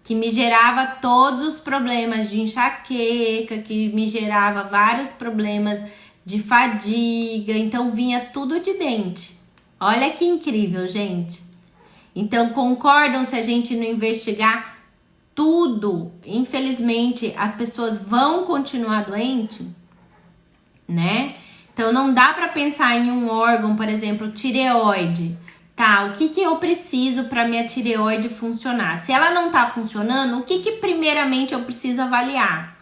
que me gerava todos os problemas de enxaqueca, que me gerava vários problemas de fadiga. Então vinha tudo de dente. Olha que incrível, gente. Então concordam se a gente não investigar tudo? Infelizmente as pessoas vão continuar doentes, né? Então não dá para pensar em um órgão, por exemplo, tireoide. Tá, o que eu preciso para minha tireoide funcionar? Se ela não tá funcionando, o que primeiramente eu preciso avaliar?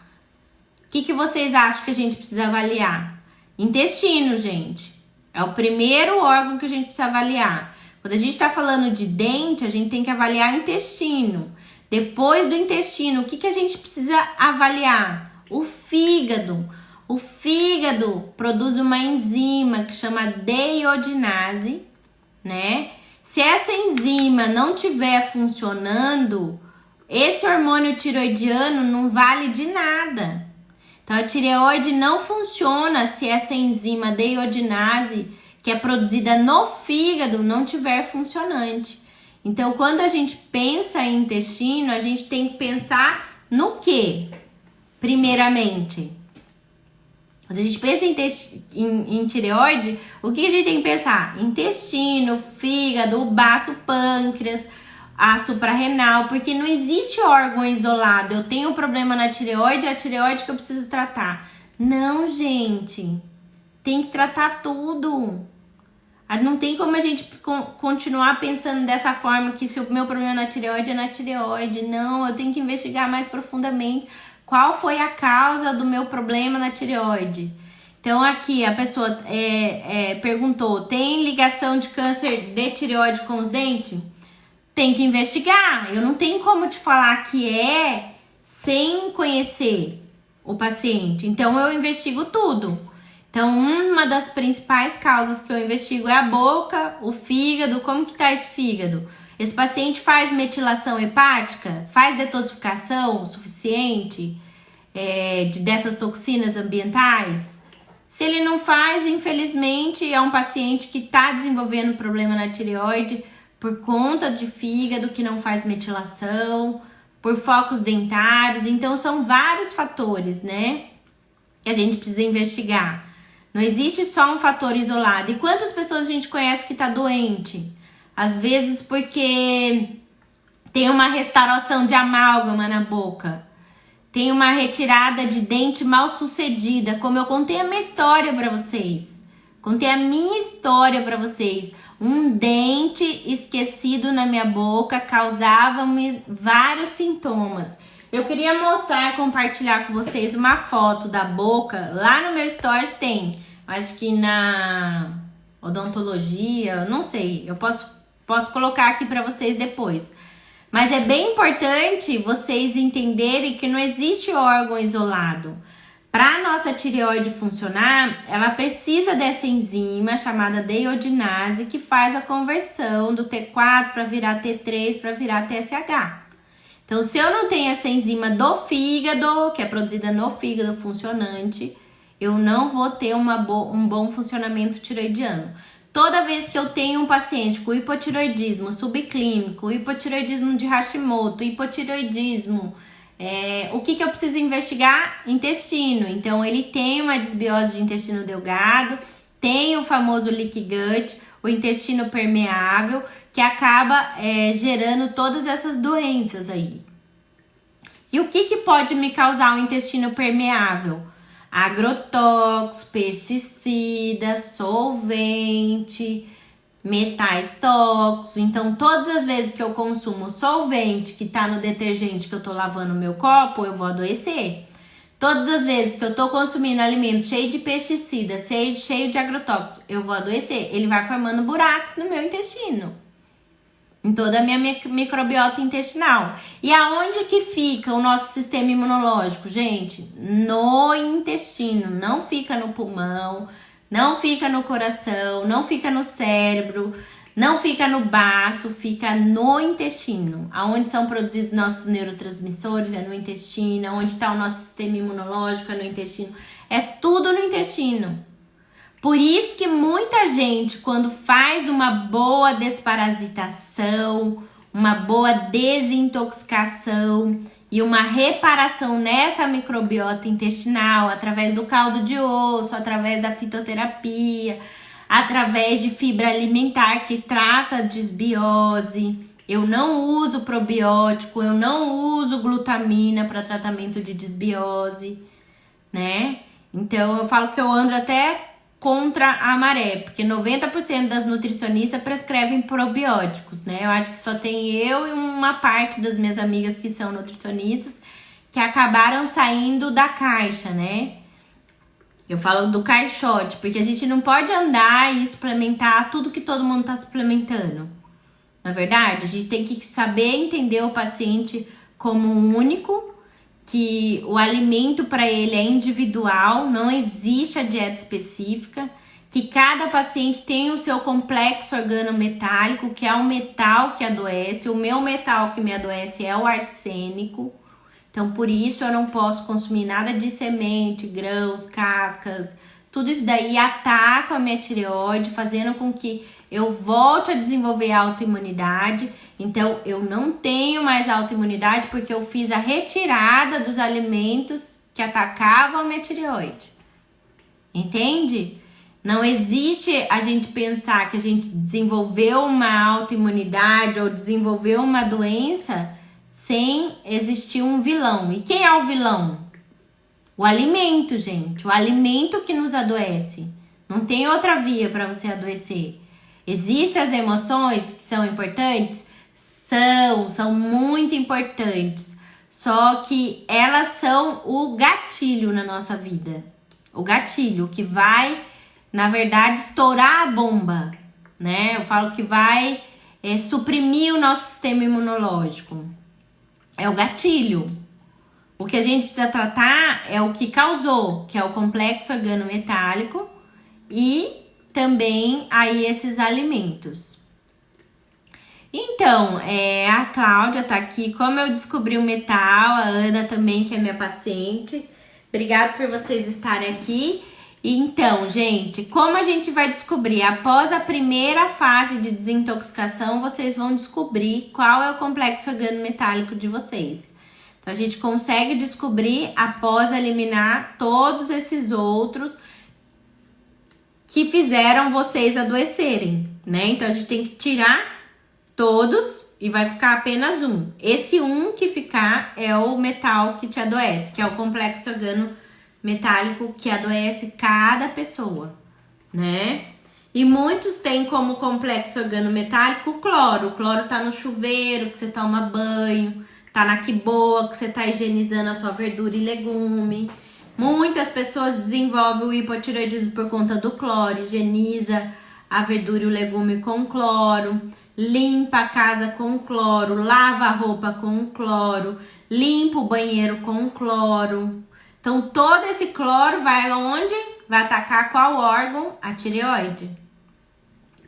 O que vocês acham que a gente precisa avaliar? Intestino, gente. É o primeiro órgão que a gente precisa avaliar. Quando a gente tá falando de dente, a gente tem que avaliar o intestino. Depois do intestino, o que a gente precisa avaliar? O fígado. O fígado produz uma enzima que chama deiodinase, né? Se essa enzima não estiver funcionando, esse hormônio tiroidiano não vale de nada. Então a tireoide não funciona se essa enzima deiodinase, que é produzida no fígado, não estiver funcionante. Então quando a gente pensa em intestino, a gente tem que pensar no quê? Primeiramente, quando a gente pensa em tireoide, o que a gente tem que pensar? Intestino, fígado, o baço, o pâncreas, a suprarrenal, porque não existe órgão isolado. Eu tenho um problema na tireoide, é a tireoide que eu preciso tratar. Não, gente, tem que tratar tudo. Não tem como a gente continuar pensando dessa forma, que se o meu problema é na tireoide. Não, eu tenho que investigar mais profundamente. Qual foi a causa do meu problema na tireoide? Então aqui a pessoa perguntou, tem ligação de câncer de tireoide com os dentes? Tem que investigar. Eu não tenho como te falar que é sem conhecer o paciente. Então eu investigo tudo. Então uma das principais causas que eu investigo é a boca, o fígado. Como que tá esse fígado? Esse paciente faz metilação hepática? Faz detoxificação suficiente dessas toxinas ambientais? Se ele não faz, infelizmente, é um paciente que está desenvolvendo problema na tireoide por conta de fígado que não faz metilação, por focos dentários. Então, são vários fatores, né, que a gente precisa investigar. Não existe só um fator isolado. E quantas pessoas a gente conhece que está doente? Às vezes porque tem uma restauração de amálgama na boca. tem uma retirada de dente mal sucedida, como eu contei a minha história para vocês. Contei a minha história para vocês. Um dente esquecido na minha boca causava-me vários sintomas. Eu queria mostrar e compartilhar com vocês uma foto da boca. Lá no meu stories tem, acho que na odontologia, não sei. Eu posso colocar aqui para vocês depois. Mas é bem importante vocês entenderem que não existe órgão isolado. Para a nossa tireoide funcionar, ela precisa dessa enzima chamada deiodinase, que faz a conversão do T4 para virar T3 para virar TSH. Então, se eu não tenho essa enzima do fígado, que é produzida no fígado funcionante, eu não vou ter um bom funcionamento tiroidiano. Toda vez que eu tenho um paciente com hipotiroidismo subclínico, hipotiroidismo de Hashimoto, hipotiroidismo, o que eu preciso investigar? Intestino. Então, ele tem uma desbiose de intestino delgado, tem o famoso leaky gut, o intestino permeável, que acaba gerando todas essas doenças aí. E o que pode me causar o intestino permeável? Agrotóxicos, pesticidas, solvente, metais tóxicos. Então, todas as vezes que eu consumo solvente que tá no detergente que eu tô lavando o meu copo, eu vou adoecer. Todas as vezes que eu tô consumindo alimento cheio de pesticidas, cheio de agrotóxicos, eu vou adoecer. Ele vai formando buracos no meu intestino, em toda a minha microbiota intestinal. E aonde que fica o nosso sistema imunológico, gente? No intestino, não fica no pulmão, não fica no coração, não fica no cérebro, não fica no baço, fica no intestino. Aonde são produzidos nossos neurotransmissores é no intestino, onde está o nosso sistema imunológico é no intestino, é tudo no intestino. Por isso que muita gente, quando faz uma boa desparasitação, uma boa desintoxicação e uma reparação nessa microbiota intestinal, através do caldo de osso, através da fitoterapia, através de fibra alimentar que trata de desbiose. Eu não uso probiótico, eu não uso glutamina para tratamento de desbiose, né? Então eu falo que eu ando até contra a maré, porque 90% das nutricionistas prescrevem probióticos, né? Eu acho que só tem eu e uma parte das minhas amigas que são nutricionistas que acabaram saindo da caixa, né? Eu falo do caixote, porque a gente não pode andar e suplementar tudo que todo mundo tá suplementando. Na verdade, a gente tem que saber entender o paciente como único, que o alimento para ele é individual, não existe a dieta específica, que cada paciente tem o seu complexo organometálico, que é um metal que adoece. O meu metal que me adoece é o arsênico. Então, por isso eu não posso consumir nada de semente, grãos, cascas, tudo isso daí ataca a minha tireoide, fazendo com que eu volte a desenvolver autoimunidade. Então, eu não tenho mais autoimunidade porque eu fiz a retirada dos alimentos que atacavam a minha tireoide. Entende? Não existe a gente pensar que a gente desenvolveu uma autoimunidade ou desenvolveu uma doença sem existir um vilão. E quem é o vilão? O alimento, gente. O alimento que nos adoece. Não tem outra via para você adoecer. Existem as emoções que são importantes? São muito importantes. Só que elas são o gatilho na nossa vida. O gatilho que vai, na verdade, estourar a bomba, né? Eu falo que vai suprimir o nosso sistema imunológico. É o gatilho. O que a gente precisa tratar é o que causou, que é o complexo organometálico e também aí esses alimentos. Então, a Cláudia tá aqui, como eu descobri o metal, a Ana também, que é minha paciente. Obrigada por vocês estarem aqui. Então, gente, como a gente vai descobrir? Após a primeira fase de desintoxicação, vocês vão descobrir qual é o complexo organometálico de vocês. Então, a gente consegue descobrir após eliminar todos esses outros que fizeram vocês adoecerem, né? Então, a gente tem que tirar todos e vai ficar apenas um. Esse um que ficar é o metal que te adoece, que é o complexo organometálico que adoece cada pessoa, né? E muitos têm como complexo organometálico o cloro. O cloro tá no chuveiro, que você toma banho, tá na quiboa, que você tá higienizando a sua verdura e legume. Muitas pessoas desenvolvem o hipotireoidismo por conta do cloro, higieniza a verdura e o legume com cloro, limpa a casa com cloro, lava a roupa com cloro, limpa o banheiro com cloro. Então, todo esse cloro vai aonde? Vai atacar qual órgão? A tireoide,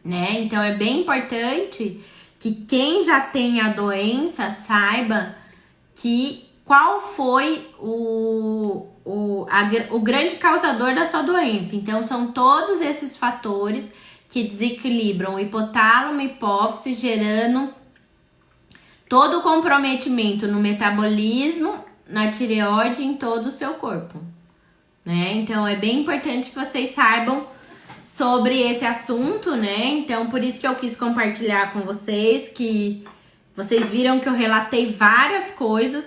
né? Então, é bem importante que quem já tem a doença saiba que qual foi o grande causador da sua doença. Então, são todos esses fatores que desequilibram o hipotálamo e hipófise, gerando todo o comprometimento no metabolismo, na tireoide, em todo o seu corpo, né? Então, é bem importante que vocês saibam sobre esse assunto, né? Então, por isso que eu quis compartilhar com vocês, que vocês viram que eu relatei várias coisas,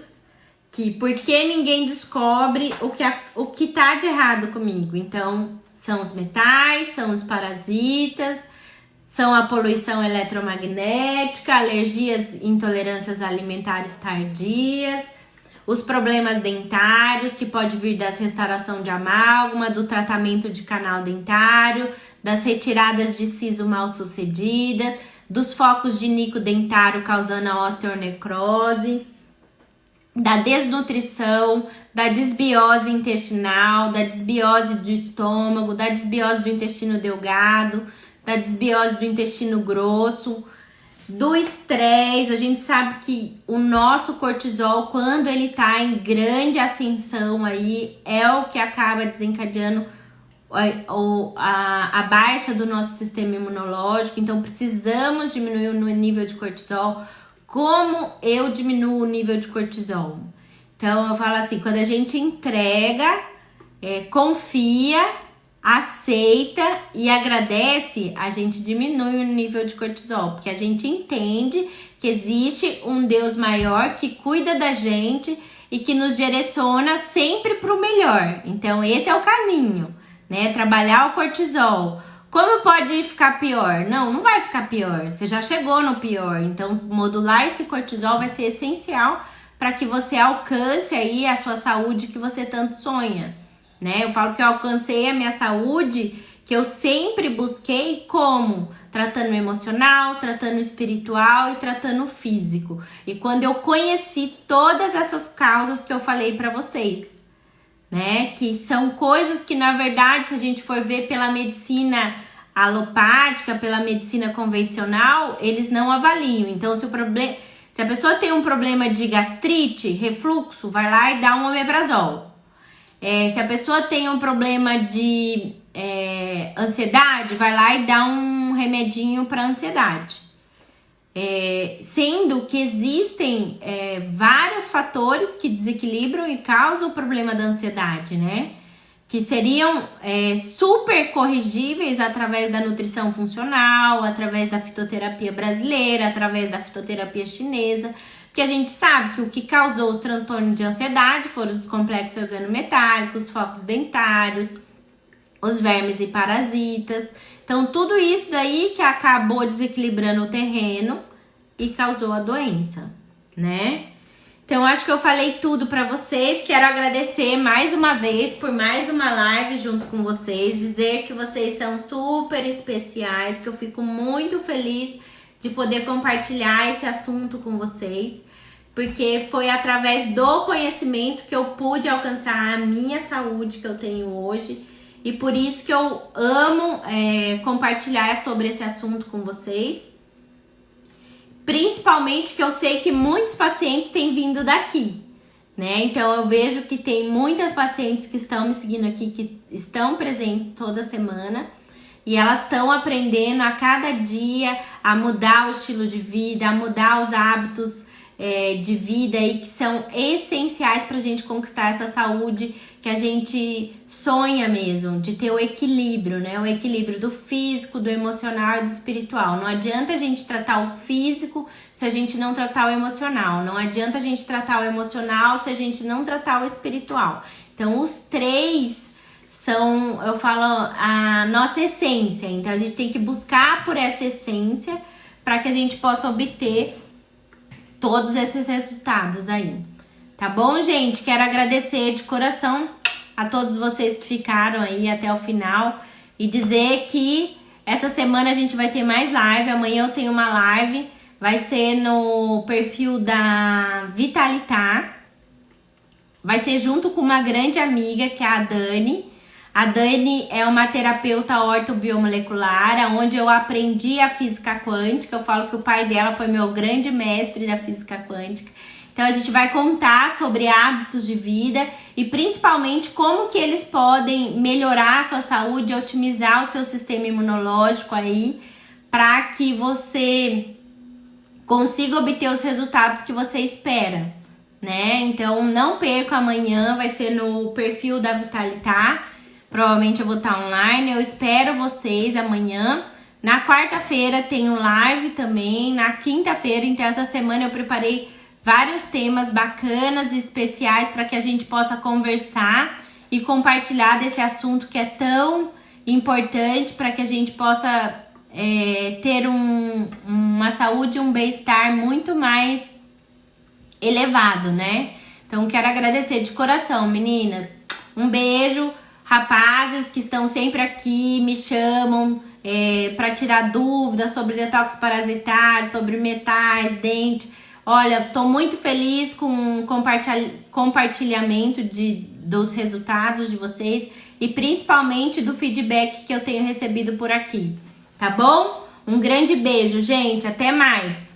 que por que ninguém descobre o que tá de errado comigo. Então, são os metais, são os parasitas, são a poluição eletromagnética, alergias e intolerâncias alimentares tardias, os problemas dentários, que pode vir das restauração de amálgama, do tratamento de canal dentário, das retiradas de siso mal sucedida, dos focos de nico dentário causando a osteonecrose, da desnutrição, da desbiose intestinal, da desbiose do estômago, da desbiose do intestino delgado, da desbiose do intestino grosso, do estresse. A gente sabe que o nosso cortisol, quando ele tá em grande ascensão aí, é o que acaba desencadeando a baixa do nosso sistema imunológico. Então, precisamos diminuir o nível de cortisol. Como eu diminuo o nível de cortisol? Então, eu falo assim, quando a gente entrega, confia, aceita e agradece, a gente diminui o nível de cortisol, porque a gente entende que existe um Deus maior que cuida da gente e que nos direciona sempre para o melhor. Então, esse é o caminho, né? Trabalhar o cortisol. Como pode ficar pior? Não vai ficar pior. Você já chegou no pior. Então, modular esse cortisol vai ser essencial para que você alcance aí a sua saúde que você tanto sonha, né? Eu falo que eu alcancei a minha saúde que eu sempre busquei como? Tratando o emocional, tratando o espiritual e tratando o físico. E quando eu conheci todas essas causas que eu falei para vocês, né, que são coisas que, na verdade, se a gente for ver pela medicina alopática, pela medicina convencional, eles não avaliam. Então, se a pessoa tem um problema de gastrite, refluxo, vai lá e dá um omeprazol. Se a pessoa tem um problema de ansiedade, vai lá e dá um remedinho para ansiedade. Sendo que existem vários fatores que desequilibram e causam o problema da ansiedade, né? Que seriam super corrigíveis através da nutrição funcional, através da fitoterapia brasileira, através da fitoterapia chinesa, porque a gente sabe que o que causou os transtornos de ansiedade foram os complexos organometálicos, os focos dentários, os vermes e parasitas. Então, tudo isso daí que acabou desequilibrando o terreno e causou a doença, né? Então, acho que eu falei tudo pra vocês. Quero agradecer mais uma vez por mais uma live junto com vocês. Dizer que vocês são super especiais, que eu fico muito feliz de poder compartilhar esse assunto com vocês, porque foi através do conhecimento que eu pude alcançar a minha saúde que eu tenho hoje. E por isso que eu amo compartilhar sobre esse assunto com vocês. Principalmente que eu sei que muitos pacientes têm vindo daqui, né? Então eu vejo que tem muitas pacientes que estão me seguindo aqui, que estão presentes toda semana. E elas estão aprendendo a cada dia a mudar o estilo de vida, a mudar os hábitos de vida aí que são essenciais pra gente conquistar essa saúde que a gente sonha mesmo, de ter o equilíbrio, né? O equilíbrio do físico, do emocional e do espiritual. Não adianta a gente tratar o físico se a gente não tratar o emocional. Não adianta a gente tratar o emocional se a gente não tratar o espiritual. Então, os três são, eu falo, a nossa essência. Então, a gente tem que buscar por essa essência para que a gente possa obter todos esses resultados aí. Tá bom, gente? Quero agradecer de coração a todos vocês que ficaram aí até o final e dizer que essa semana a gente vai ter mais live. Amanhã eu tenho uma live, vai ser no perfil da Vitalitar. Vai ser junto com uma grande amiga, que é a Dani. A Dani é uma terapeuta ortobiomolecular, onde eu aprendi a física quântica. Eu falo que o pai dela foi meu grande mestre da física quântica. Então a gente vai contar sobre hábitos de vida e principalmente como que eles podem melhorar a sua saúde, otimizar o seu sistema imunológico aí, para que você consiga obter os resultados que você espera, né? Então não perca amanhã, vai ser no perfil da Vitalitar. Provavelmente eu vou estar online, eu espero vocês amanhã. Na quarta-feira tem live também, na quinta-feira, então essa semana eu preparei vários temas bacanas e especiais para que a gente possa conversar e compartilhar desse assunto que é tão importante para que a gente possa ter uma saúde e um bem-estar muito mais elevado, né? Então quero agradecer de coração, meninas. Um beijo, rapazes que estão sempre aqui, me chamam para tirar dúvidas sobre detox parasitário, sobre metais, dente. Olha, tô muito feliz com o compartilhamento dos resultados de vocês e principalmente do feedback que eu tenho recebido por aqui, tá bom? Um grande beijo, gente, até mais!